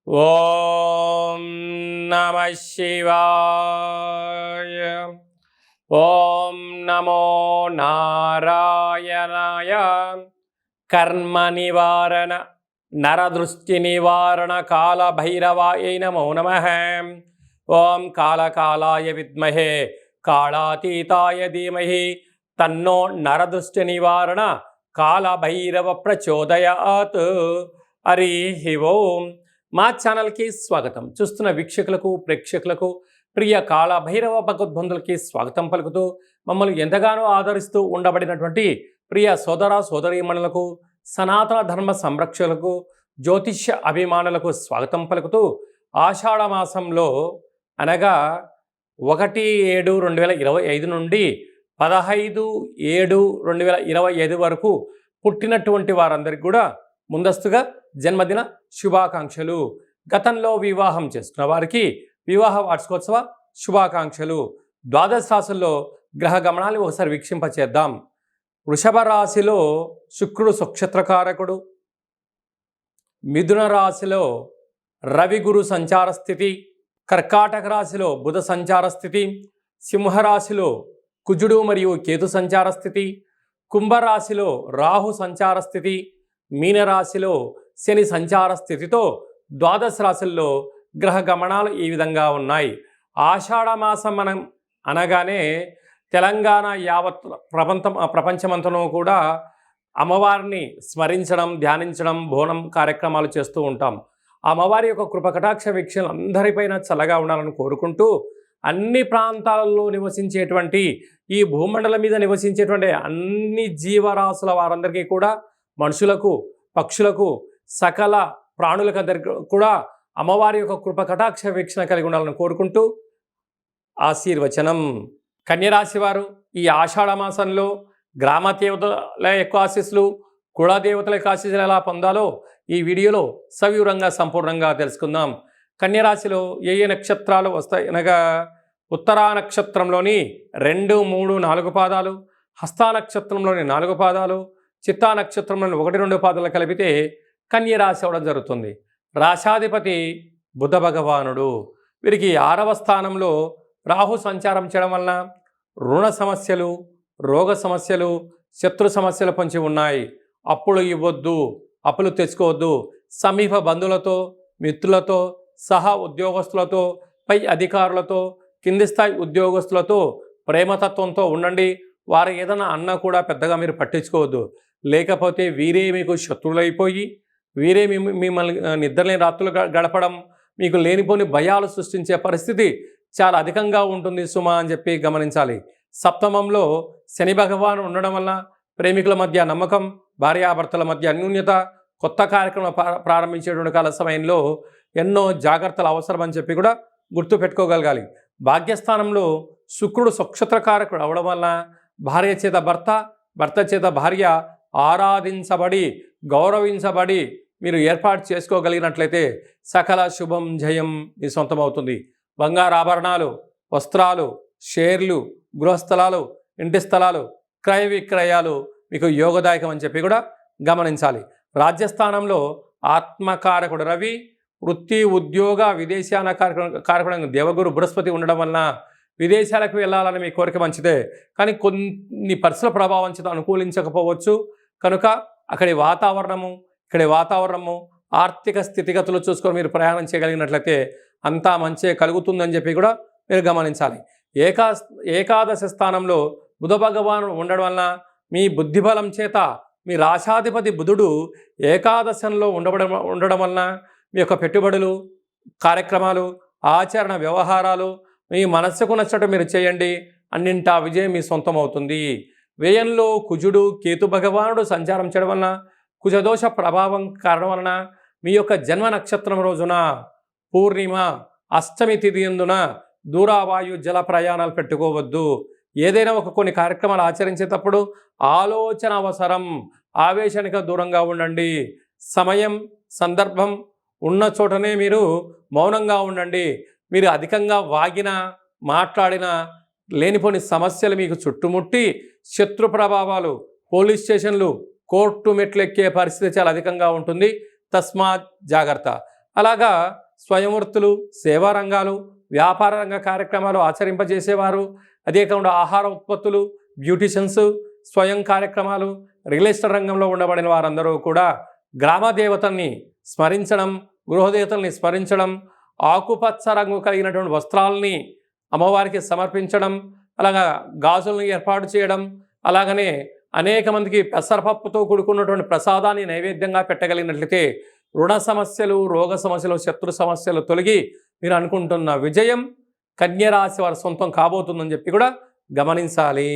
ఓం నమ శివాయ. ఓం నమో నారాయణాయ. కర్మ నివారణ నరదృష్టి నివారణ కాళభైరవాయ నమో నమః. ఓం కాళకాలాయ విద్మహే కాళాతీతాయ ధీమహి తన్నో నరదృష్టి నివారణ కాళభైరవ ప్రచోదయాత్. హరి ఓం. మా ఛానల్కి స్వాగతం. చూస్తున్న వీక్షకులకు ప్రేక్షకులకు ప్రియ కాళభైరవ భగవద్బంధులకి స్వాగతం పలుకుతూ మమ్మల్ని ఎంతగానో ఆదరిస్తూ ఉండబడినటువంటి ప్రియ సోదర సోదరీమణులకు సనాతన ధర్మ సంరక్షకులకు జ్యోతిష్య అభిమానులకు స్వాగతం పలుకుతూ ఆషాఢ మాసంలో అనగా 1/7/2025 నుండి 15/7/2025 వరకు పుట్టినటువంటి వారందరికీ కూడా ముందస్తుగా జన్మదిన శుభాకాంక్షలు. గతంలో వివాహం చేసుకున్న వారికి వివాహ వార్షికోత్సవ శుభాకాంక్షలు. ద్వాదశ రాశుల్లో గ్రహ గమనాలు ఒకసారి వీక్షింపచేద్దాం. వృషభ రాశిలో శుక్రుడు నక్షత్రకారకుడు. మిథున రాశిలో రవి గురు సంచార స్థితి. కర్కాటక రాశిలో బుధ సంచార స్థితి. సింహరాశిలో కుజుడు మరియు కేతు సంచార స్థితి. కుంభరాశిలో రాహు సంచార స్థితి. మీనరాశిలో శని సంచార స్థితితో ద్వాదశ రాశుల్లో గ్రహ గమనాలు ఈ విధంగా ఉన్నాయి. ఆషాఢ మాసం మనం అనగానే తెలంగాణ యావత్ ప్రపంచమంతనూ కూడా అమ్మవారిని స్మరించడం, ధ్యానించడం, బోనం కార్యక్రమాలు చేస్తూ ఉంటాం. అమ్మవారి యొక్క కృపకటాక్ష వీక్షణలు అందరిపైన చల్లగా ఉండాలని కోరుకుంటూ అన్ని ప్రాంతాలలో నివసించేటువంటి ఈ భూమండలం మీద నివసించేటువంటి అన్ని జీవరాశుల వారందరికీ కూడా, మనుషులకు, పక్షులకు, సకల ప్రాణులకందరికీ కూడా అమ్మవారి యొక్క కృప కటాక్ష వీక్షణ కలిగి ఉండాలని కోరుకుంటూ ఆశీర్వచనం. కన్యరాశి వారు ఈ ఆషాఢ మాసంలో గ్రామ దేవతల యొక్క ఆశీస్సులు, కులదేవతల యొక్క ఆశీస్సులు ఎలా పొందాలో ఈ వీడియోలో సవివరంగా సంపూర్ణంగా తెలుసుకుందాం. కన్యరాశిలో ఏ ఏ నక్షత్రాలు వస్తాయి అనగా ఉత్తరా నక్షత్రంలోని 2, 3, 4 పాదాలు, హస్తా నక్షత్రంలోని 4 పాదాలు, చిత్తా నక్షత్రంలోని 1, 2 పాదాలు కలిపితే కన్యరాశి అవడం జరుగుతుంది. రాశాధిపతి బుధ భగవానుడు. వీరికి 6వ స్థానంలో రాహు సంచారం చేయడం వలన రుణ సమస్యలు, రోగ సమస్యలు, శత్రు సమస్యలు పొంచి ఉన్నాయి. అప్పులు ఇవ్వద్దు, అప్పులు తెచ్చుకోవద్దు. సమీప బంధువులతో, మిత్రులతో, సహా ఉద్యోగస్తులతో, పై అధికారులతో, కింది స్థాయి ఉద్యోగస్తులతో ప్రేమతత్వంతో ఉండండి. వారు ఏదైనా అన్నా కూడా పెద్దగా మీరు పట్టించుకోవద్దు. లేకపోతే వీరే మీకు శత్రువులైపోయి వీరే మిమ్మల్ని నిద్రలేని రాత్రులు గడపడం, మీకు లేనిపోని భయాలు సృష్టించే పరిస్థితి చాలా అధికంగా ఉంటుంది సుమా అని చెప్పి గమనించాలి. సప్తమంలో శని భగవాను ఉండడం వల్ల ప్రేమికుల మధ్య నమ్మకం, భార్యాభర్తల మధ్య అన్యోన్యత, కొత్త కార్యక్రమం ప్రారంభించేటువంటి కాల సమయంలో ఎన్నో జాగ్రత్తలు అవసరం అని చెప్పి కూడా గుర్తుపెట్టుకోగలగాలి. భాగ్యస్థానంలో శుక్రుడు నక్షత్రకారకుడు అవడం వల్ల భార్య చేత భర్త, భర్త చేత భార్య ఆరాధించబడి, గౌరవించబడి మీరు ఏర్పాటు చేసుకోగలిగినట్లయితే సకల శుభం జయం మీ సొంతమవుతుంది. బంగారు ఆభరణాలు, వస్త్రాలు, షేర్లు, గృహస్థలాలు, ఇంటి స్థలాలు, క్రయ విక్రయాలు మీకు యోగదాయకం అని చెప్పి కూడా గమనించాలి. రాజ్యస్థానంలో ఆత్మకారకుడు రవి, వృత్తి ఉద్యోగ విదేశాన కారకుడు దేవగురు బృహస్పతి ఉండడం వలన విదేశాలకు వెళ్ళాలని మీ కోరిక మంచిదే, కానీ కొన్ని పరిసర ప్రభావం చేత అనుకూలించకపోవచ్చు. కనుక అక్కడి వాతావరణము ఆర్థిక స్థితిగతులు చూసుకొని మీరు ప్రయాణం చేయగలిగినట్లయితే అంతా మంచే కలుగుతుందని చెప్పి కూడా మీరు గమనించాలి. ఏకాదశ స్థానంలో బుధ భగవాను ఉండడం వలన మీ బుద్ధిబలం చేత మీ రాశాధిపతి బుధుడు ఏకాదశంలో ఉండడం వలన మీ యొక్క పెట్టుబడులు, కార్యక్రమాలు, ఆచరణ వ్యవహారాలు మీ మనస్సుకు నచ్చటం మీరు చేయండి. అన్నింటా విజయం మీ సొంతం అవుతుంది. వ్యయంలో కుజుడు కేతు భగవానుడు సంచారం చేయడం వలన, కుజదోష ప్రభావం కారణం వలన మీ యొక్క జన్మ నక్షత్రం రోజున పూర్ణిమ, అష్టమి తిథి యందున దూరావాయు జల ప్రయాణాలు పెట్టుకోవద్దు. ఏదైనా కొన్ని కార్యక్రమాలు ఆచరించేటప్పుడు ఆలోచన అవసరం. ఆవేశానికి దూరంగా ఉండండి. సమయం, సందర్భం ఉన్న చోటనే మీరు మౌనంగా ఉండండి. మీరు అధికంగా వాగినా, మాట్లాడినా లేనిపోని సమస్యలు మీకు చుట్టుముట్టి శత్రు ప్రభావాలు, పోలీస్ స్టేషన్లు, కోర్టు మెట్లెక్కే పరిస్థితి చాలా అధికంగా ఉంటుంది. తస్మాత్ జాగ్రత్త. అలాగా స్వయం వృత్తులు, సేవా రంగాలు, వ్యాపార రంగ కార్యక్రమాలు ఆచరింపజేసేవారు, అదే కాకుండా ఆహార ఉత్పత్తులు, బ్యూటిషియన్స్, స్వయం కార్యక్రమాలు, రియల్ ఎస్టేట్ రంగంలో ఉండబడిన వారందరూ కూడా గ్రామ దేవతల్ని స్మరించడం, గృహదేవతల్ని స్మరించడం, ఆకుపచ్చ రంగు కలిగినటువంటి వస్త్రాలని అమ్మవారికి సమర్పించడం, అలాగా గాజులను ఏర్పాటు చేయడం, అలాగనే అనేక మందికి పెసరపప్పుతో కూడుకున్నటువంటి ప్రసాదాన్ని నైవేద్యంగా పెట్టగలిగినట్లయితే రుణ సమస్యలు, రోగ సమస్యలు, శత్రు సమస్యలు తొలగి మీరు అనుకుంటున్న విజయం కన్యరాశి వారి సొంతం కాబోతుందని చెప్పి కూడా గమనించాలి.